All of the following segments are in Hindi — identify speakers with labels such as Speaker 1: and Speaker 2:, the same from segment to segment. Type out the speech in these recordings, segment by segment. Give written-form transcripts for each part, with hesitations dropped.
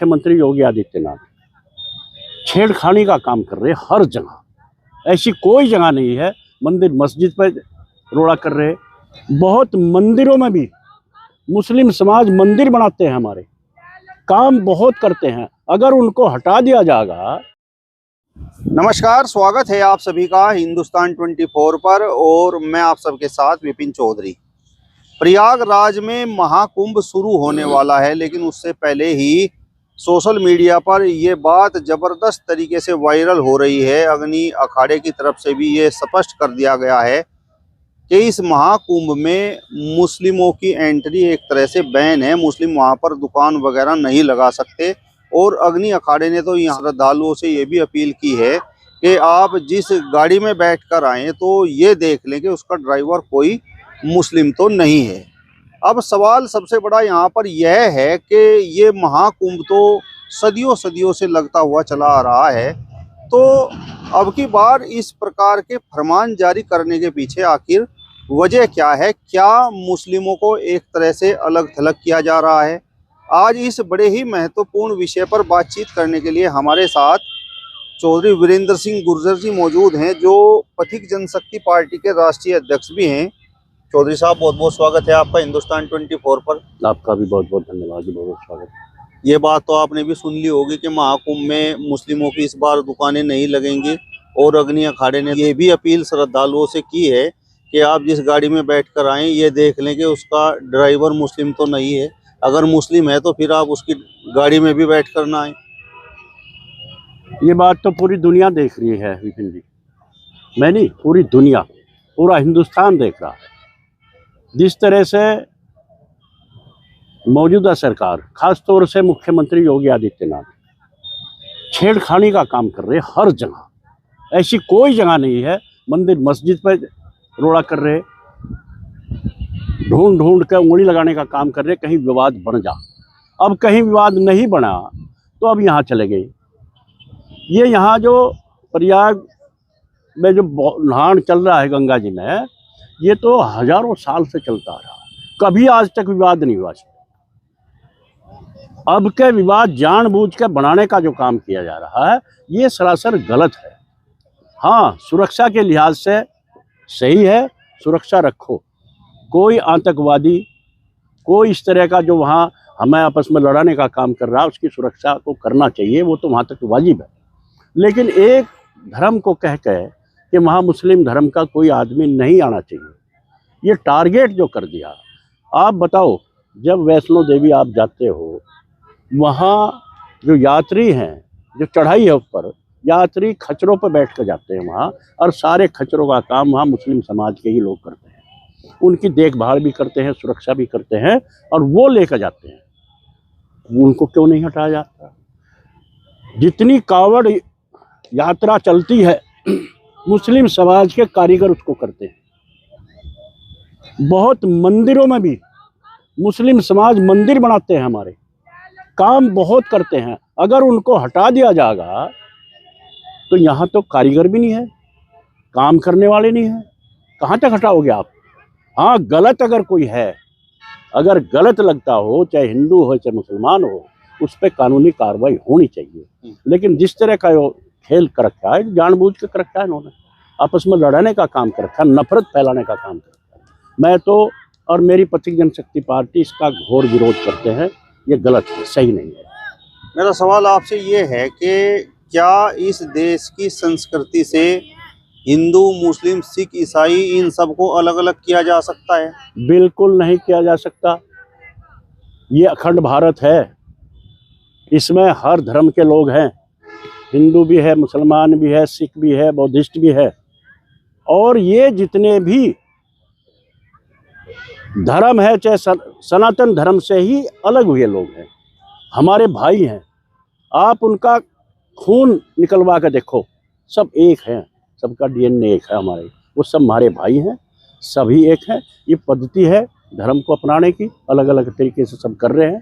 Speaker 1: मुख्यमंत्री योगी आदित्यनाथ छेड़खानी का काम कर रहे हैं हर जगह। ऐसी कोई जगह नहीं है, मंदिर मस्जिद पर रोड़ा कर रहे हैं। बहुत मंदिरों में भी मुस्लिम समाज मंदिर बनाते हैं, हमारे काम बहुत करते हैं। अगर उनको हटा दिया जाएगा।
Speaker 2: नमस्कार, स्वागत है आप सभी का हिंदुस्तान 24 पर और मैं आप सबके साथ विपिन चौधरी। प्रयागराज में महाकुंभ शुरू होने वाला है, लेकिन उससे पहले ही सोशल मीडिया पर ये बात ज़बरदस्त तरीके से वायरल हो रही है। अग्नि अखाड़े की तरफ से भी ये स्पष्ट कर दिया गया है कि इस महाकुंभ में मुस्लिमों की एंट्री एक तरह से बैन है। मुस्लिम वहाँ पर दुकान वगैरह नहीं लगा सकते। और अग्नि अखाड़े ने तो यहाँ श्रद्धालुओं से ये भी अपील की है कि आप जिस गाड़ी में बैठकर आएँ तो ये देख लें कि उसका ड्राइवर कोई मुस्लिम तो नहीं है। अब सवाल सबसे बड़ा यहाँ पर यह है कि ये महाकुंभ तो सदियों से लगता हुआ चला आ रहा है, तो अब की बार इस प्रकार के फरमान जारी करने के पीछे आखिर वजह क्या है? क्या मुस्लिमों को एक तरह से अलग थलग किया जा रहा है? आज इस बड़े ही महत्वपूर्ण विषय पर बातचीत करने के लिए हमारे साथ चौधरी वीरेंद्र सिंह गुर्जर जी मौजूद हैं, जो पथिक जनशक्ति पार्टी के राष्ट्रीय अध्यक्ष भी हैं। चौधरी साहब, बहुत बहुत स्वागत है आपका हिंदुस्तान 24 पर।
Speaker 1: आपका भी बहुत बहुत धन्यवाद जी, बहुत बहुत स्वागत।
Speaker 2: ये बात तो आपने भी सुन ली होगी कि महाकुंभ में मुस्लिमों की इस बार दुकानें नहीं लगेंगी और अग्नि अखाड़े ने ये भी अपील श्रद्धालुओं से की है कि आप जिस गाड़ी में बैठकर आएँ ये देख लें कि उसका ड्राइवर मुस्लिम तो नहीं है। अगर मुस्लिम है तो फिर आप उसकी गाड़ी में भी बैठ कर ना आए।
Speaker 1: ये बात तो पूरी दुनिया देख रही है विपिन जी, मैं नहीं, पूरी दुनिया, पूरा हिंदुस्तान देख रहा है। जिस तरह से मौजूदा सरकार, खास तौर से मुख्यमंत्री योगी आदित्यनाथ छेड़खानी का काम कर रहे हैं हर जगह। ऐसी कोई जगह नहीं है, मंदिर मस्जिद पर रोड़ा कर रहे हैं, ढूंढ ढूंढ कर उंगली लगाने का काम कर रहे, कहीं विवाद बन जा। अब कहीं विवाद नहीं बना तो अब यहाँ चले गए। ये यहाँ जो प्रयाग में जो नहान चल रहा है गंगा जी में, ये तो हजारों साल से चलता रहा, कभी आज तक विवाद नहीं हुआ। अब के विवाद जानबूझ के बनाने का जो काम किया जा रहा है, ये सरासर गलत है। हाँ, सुरक्षा के लिहाज से सही है, सुरक्षा रखो। कोई आतंकवादी, कोई इस तरह का जो वहाँ हमें आपस में लड़ाने का काम कर रहा है, उसकी सुरक्षा तो करना चाहिए, वो तो वहाँ तक वाजिब है। लेकिन एक धर्म को कह के कि वहाँ मुस्लिम धर्म का कोई आदमी नहीं आना चाहिए, ये टारगेट जो कर दिया। आप बताओ, जब वैष्णो देवी आप जाते हो, वहाँ जो यात्री हैं, जो चढ़ाई है ऊपर, यात्री खच्चरों पर बैठ कर जाते हैं वहाँ, और सारे खच्चरों का काम वहाँ मुस्लिम समाज के ही लोग करते हैं। उनकी देखभाल भी करते हैं, सुरक्षा भी करते हैं, और वो लेकर जाते हैं। उनको क्यों नहीं हटाया जाता? जितनी कावड़ यात्रा चलती है, मुस्लिम समाज के कारीगर उसको करते हैं। बहुत मंदिरों में भी मुस्लिम समाज मंदिर बनाते हैं, हमारे काम बहुत करते हैं। अगर उनको हटा दिया जाएगा तो यहाँ तो कारीगर भी नहीं है, काम करने वाले नहीं है, कहाँ तक हटाओगे आप? हाँ, गलत अगर कोई है, अगर गलत लगता हो, चाहे हिंदू हो चाहे मुसलमान हो, उस पर कानूनी कार्रवाई होनी चाहिए। लेकिन जिस तरह का वो खेल कर रखा है, जानबूझ के कर रखा है, इन्होंने आपस में लड़ाने का काम कर रखा है, नफरत फैलाने का काम कर रखा है। मैं तो और मेरी पथिक जनशक्ति पार्टी इसका घोर विरोध करते हैं। ये गलत है, सही नहीं है।
Speaker 2: मेरा सवाल आपसे ये है कि क्या इस देश की संस्कृति से हिंदू, मुस्लिम, सिख, ईसाई, इन सबको अलग अलग किया जा सकता है?
Speaker 1: बिल्कुल नहीं किया जा सकता। ये अखंड भारत है, इसमें हर धर्म के लोग हैं, हिंदू भी है, मुसलमान भी है, सिख भी है, बौद्धिस्ट भी है। और ये जितने भी धर्म है, चाहे सनातन धर्म से ही अलग हुए लोग हैं, हमारे भाई हैं। आप उनका खून निकलवा कर देखो, सब एक हैं, सबका डीएनए एक है हमारे, वो सब हमारे भाई हैं, सभी एक हैं। ये पद्धति है धर्म को अपनाने की, अलग अलग तरीके से सब कर रहे हैं,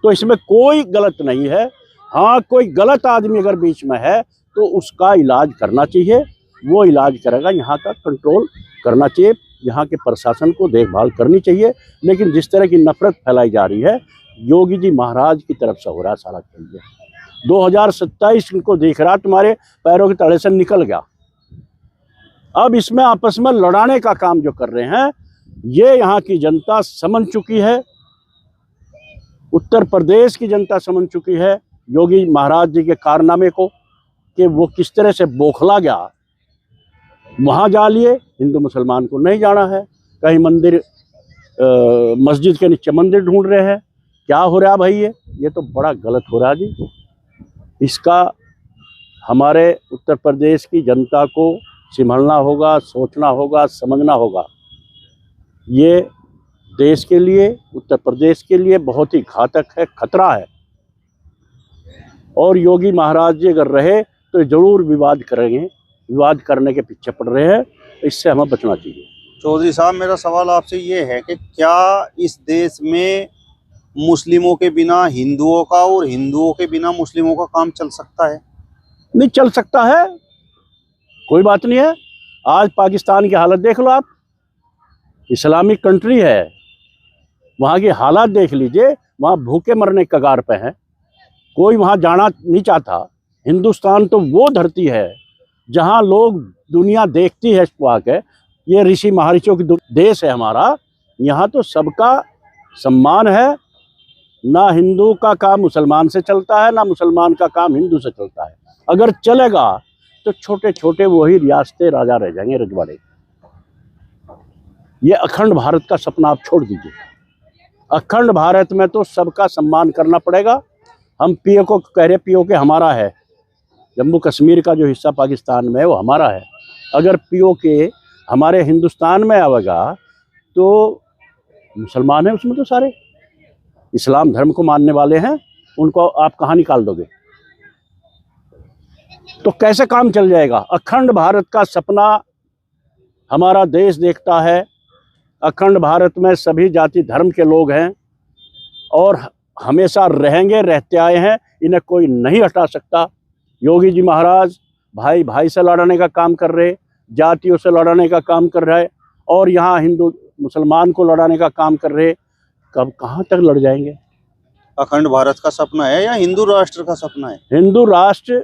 Speaker 1: तो इसमें कोई गलत नहीं है। हाँ, कोई गलत आदमी अगर बीच में है तो उसका इलाज करना चाहिए, वो इलाज करेगा। यहाँ का कंट्रोल करना चाहिए, यहाँ के प्रशासन को देखभाल करनी चाहिए। लेकिन जिस तरह की नफरत फैलाई जा रही है, योगी जी महाराज की तरफ से हो रहा है सारा खेल। 2027 इनको दिख रहा, तुम्हारे पैरों के तले से निकल गया। अब इसमें आपस में लड़ाने का काम जो कर रहे हैं, ये यहाँ की जनता समझ चुकी है, उत्तर प्रदेश की जनता समझ चुकी है योगी महाराज जी के कारनामे को, कि वो किस तरह से बौखला गया। वहाँ जा लिए, हिंदू मुसलमान को नहीं जाना है, कहीं मंदिर मस्जिद के नीचे मंदिर ढूंढ रहे हैं। क्या हो रहा है भाई, ये तो बड़ा गलत हो रहा है जी। इसका हमारे उत्तर प्रदेश की जनता को संभलना होगा, सोचना होगा, समझना होगा। ये देश के लिए, उत्तर प्रदेश के लिए बहुत ही घातक है, खतरा है। और योगी महाराज जी अगर रहे तो जरूर विवाद करेंगे, विवाद करने के पीछे पड़ रहे हैं, इससे हमें बचना चाहिए।
Speaker 2: चौधरी साहब, मेरा सवाल आपसे ये है कि क्या इस देश में मुस्लिमों के बिना हिंदुओं का और हिंदुओं के बिना मुस्लिमों का काम चल सकता है?
Speaker 1: नहीं चल सकता है, कोई बात नहीं है। आज पाकिस्तान की हालत देख लो आप, इस्लामिक कंट्री है, वहाँ की हालात देख लीजिए, वहाँ भूखे मरने के कगार पे हैं, कोई वहाँ जाना नहीं चाहता। हिंदुस्तान तो वो धरती है जहाँ लोग, दुनिया देखती है इसको आके, ये ऋषि महर्षियों की देश है हमारा। यहाँ तो सबका सम्मान है, ना हिंदू का काम मुसलमान से चलता है, ना मुसलमान का काम हिंदू से चलता है। अगर चलेगा तो छोटे छोटे वही रियासतें राजा रह जाएंगे, रजवाड़े। ये अखंड भारत का सपना आप छोड़ दीजिए। अखंड भारत में तो सबका सम्मान करना पड़ेगा। हम पीओ को कह रहे, पीओ के हमारा है, जम्मू कश्मीर का जो हिस्सा पाकिस्तान में है वो हमारा है। अगर पीओ के हमारे हिंदुस्तान में आवेगा तो मुसलमान हैं उसमें, तो सारे इस्लाम धर्म को मानने वाले हैं, उनको आप कहाँ निकाल दोगे? तो कैसे काम चल जाएगा? अखंड भारत का सपना हमारा देश देखता है। अखंड भारत में सभी जाति धर्म के लोग हैं और हमेशा रहेंगे, रहते आए हैं, इन्हें कोई नहीं हटा सकता। योगी जी महाराज भाई भाई से लड़ाने का काम कर रहे, जातियों से लड़ाने का काम कर रहे, और यहाँ हिंदू मुसलमान को लड़ाने का काम कर रहे। कब कहाँ तक लड़ जाएंगे?
Speaker 2: अखंड भारत का सपना है या हिंदू राष्ट्र का सपना है?
Speaker 1: हिंदू राष्ट्र,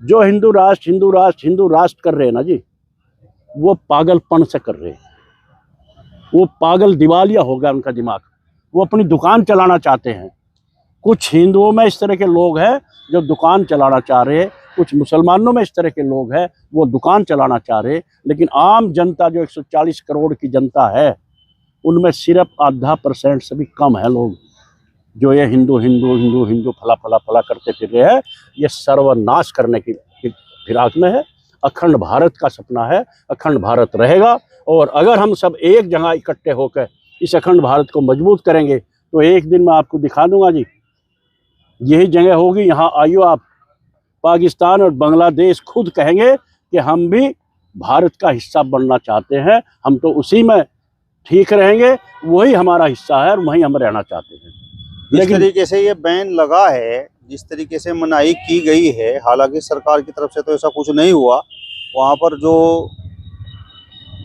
Speaker 1: जो हिंदू राष्ट्र कर रहे हैं ना जी, वो पागलपन से कर रहे हैं। वो पागल दिवालिया हो गया उनका दिमाग, वो अपनी दुकान चलाना चाहते हैं। कुछ हिंदुओं में इस तरह के लोग हैं जो दुकान चलाना चाह रहे हैं, कुछ मुसलमानों में इस तरह के लोग हैं वो दुकान चलाना चाह रहे हैं। लेकिन आम जनता जो 140 करोड़ की जनता है, उनमें सिर्फ आधा % से भी कम है लोग जो ये हिंदू हिंदू हिंदू हिंदू फला फला फला करते फिर रहे हैं। ये सर्वनाश करने की फिराक में है। अखंड भारत का सपना है, अखंड भारत रहेगा। और अगर हम सब एक जगह इकट्ठे होकर इस अखंड भारत को मजबूत करेंगे तो एक दिन मैं आपको दिखा दूंगा जी, यही जगह होगी, यहाँ आइयो आप। पाकिस्तान और बांग्लादेश खुद कहेंगे कि हम भी भारत का हिस्सा बनना चाहते हैं, हम तो उसी में ठीक रहेंगे, वही हमारा हिस्सा है और वहीं हम रहना चाहते हैं।
Speaker 2: जिस तरीके से ये बैन लगा है, जिस तरीके से मनाही की गई है, हालांकि सरकार की तरफ से तो ऐसा कुछ नहीं हुआ, वहाँ पर जो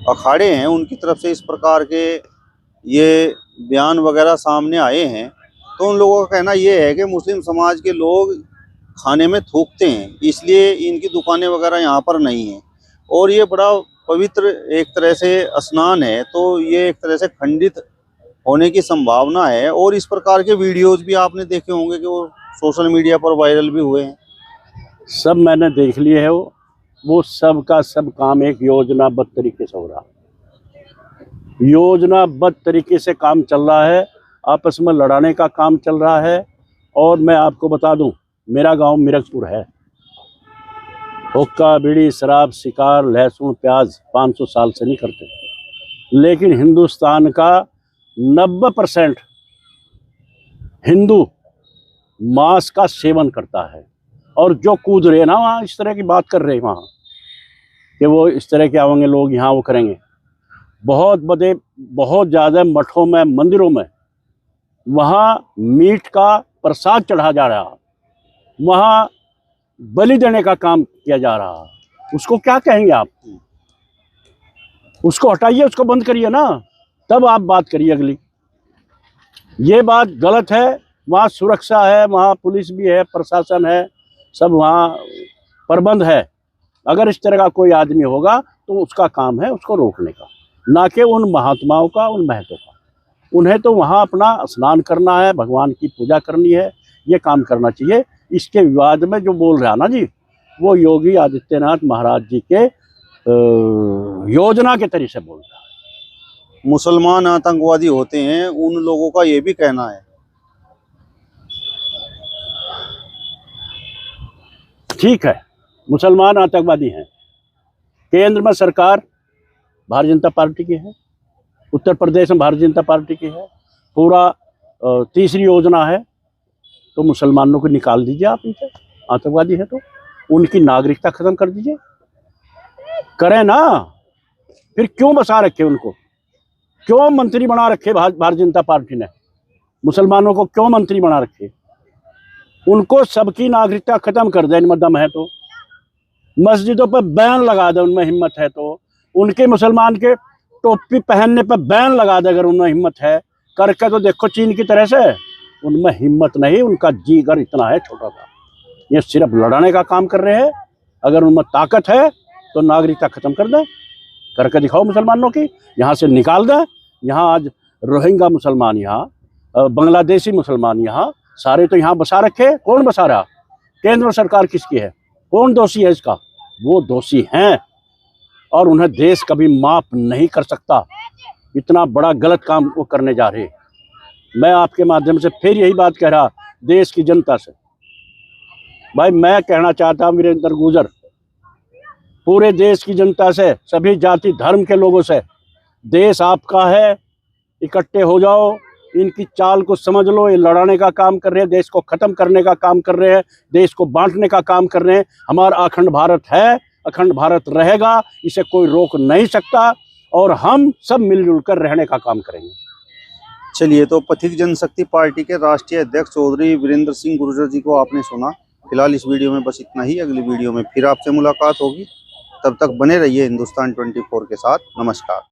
Speaker 2: अखाड़े हैं उनकी तरफ से इस प्रकार के ये बयान वगैरह सामने आए हैं, तो उन लोगों का कहना ये है कि मुस्लिम समाज के लोग खाने में थूकते हैं, इसलिए इनकी दुकानें वगैरह यहाँ पर नहीं हैं। और ये बड़ा पवित्र एक तरह से स्नान है, तो ये एक तरह से खंडित होने की संभावना है। और इस प्रकार के वीडियोस भी आपने देखे होंगे कि वो सोशल मीडिया पर वायरल भी हुए हैं।
Speaker 1: सब मैंने देख लिए है, वो सब का सब काम एक योजनाबद्ध तरीके से हो रहा है। योजनाबद्ध तरीके से काम चल रहा है, आपस में लड़ाने का काम चल रहा है। और मैं आपको बता दूं, मेरा गांव मिर्गपुर है। हुक्का, बीड़ी, शराब, शिकार, लहसुन, प्याज 500 साल से नहीं करते, लेकिन हिंदुस्तान का 90% हिंदू मांस का सेवन करता है। और जो कूद रहे ना वहाँ, इस तरह की बात कर रहे हैं वहाँ कि वो इस तरह के आएंगे लोग, यहाँ वो करेंगे। बहुत ज़्यादा मठों में, मंदिरों में वहाँ मीट का प्रसाद चढ़ा जा रहा, वहाँ बलि देने का काम किया जा रहा। उसको क्या कहेंगे आप? उसको हटाइए, उसको बंद करिए ना, तब आप बात करिए अगली। ये बात गलत है। वहाँ सुरक्षा है, वहाँ पुलिस भी है, प्रशासन है, सब वहाँ प्रबंध है। अगर इस तरह का कोई आदमी होगा तो उसका काम है उसको रोकने का, ना कि उन महात्माओं का, उन महतों का। उन्हें तो वहाँ अपना स्नान करना है, भगवान की पूजा करनी है, ये काम करना चाहिए। इसके विवाद में जो बोल रहा ना जी, वो योगी आदित्यनाथ महाराज जी के योजना के तरीके से बोल रहा है।
Speaker 2: मुसलमान आतंकवादी होते हैं, उन लोगों का ये भी कहना है।
Speaker 1: ठीक है, मुसलमान आतंकवादी हैं। केंद्र में सरकार भारतीय जनता पार्टी की है, उत्तर प्रदेश में भारतीय जनता पार्टी की है, पूरा तीसरी योजना है। तो मुसलमानों को निकाल दीजिए आप इनसे, आतंकवादी है तो उनकी नागरिकता खत्म कर दीजिए, करें ना। फिर क्यों बसा रखे उनको, क्यों मंत्री बना रखे भारतीय जनता पार्टी ने? मुसलमानों को क्यों मंत्री बना रखे? उनको सबकी नागरिकता खत्म कर दे, इनमें दम है तो। मस्जिदों पर बैन लगा दे, उनमें हिम्मत है तो। उनके मुसलमान के टोपी पहनने पर बैन लगा दे, अगर उनमें हिम्मत है। करके तो देखो चीन की तरह से। उनमें हिम्मत नहीं, उनका जीगर इतना है छोटा सा, ये सिर्फ लड़ने का काम कर रहे हैं। अगर उनमें ताकत है तो नागरिकता खत्म कर दें, करके दिखाओ मुसलमानों की, यहाँ से निकाल दें। यहाँ आज रोहिंग्या मुसलमान, यहाँ बांग्लादेशी मुसलमान, यहाँ सारे तो यहाँ बसा रखे। कौन बसा रहा? केंद्र सरकार किसकी है? कौन दोषी है इसका? वो दोषी हैं, और उन्हें देश कभी माफ नहीं कर सकता। इतना बड़ा गलत काम वो करने जा रहे। मैं आपके माध्यम से फिर यही बात कह रहा देश की जनता से, भाई मैं कहना चाहता हूँ वीरेंद्र गुर्जर, पूरे देश की जनता से, सभी जाति धर्म के लोगों से, देश आपका है, इकट्ठे हो जाओ। इनकी चाल को समझ लो। ये लड़ाने का काम कर रहे हैं, देश को खत्म करने का काम कर रहे हैं, देश को बांटने का काम कर रहे हैं। हमारा अखंड भारत है, अखंड भारत रहेगा, इसे कोई रोक नहीं सकता, और हम सब मिलजुल कर रहने का काम करेंगे।
Speaker 2: चलिए, तो पथिक जनशक्ति पार्टी के राष्ट्रीय अध्यक्ष चौधरी वीरेंद्र सिंह गुर्जर जी को आपने सुना। फिलहाल इस वीडियो में बस इतना ही। अगली वीडियो में फिर आपसे मुलाकात होगी, तब तक बने रहिए हिंदुस्तान 24 के साथ। नमस्कार।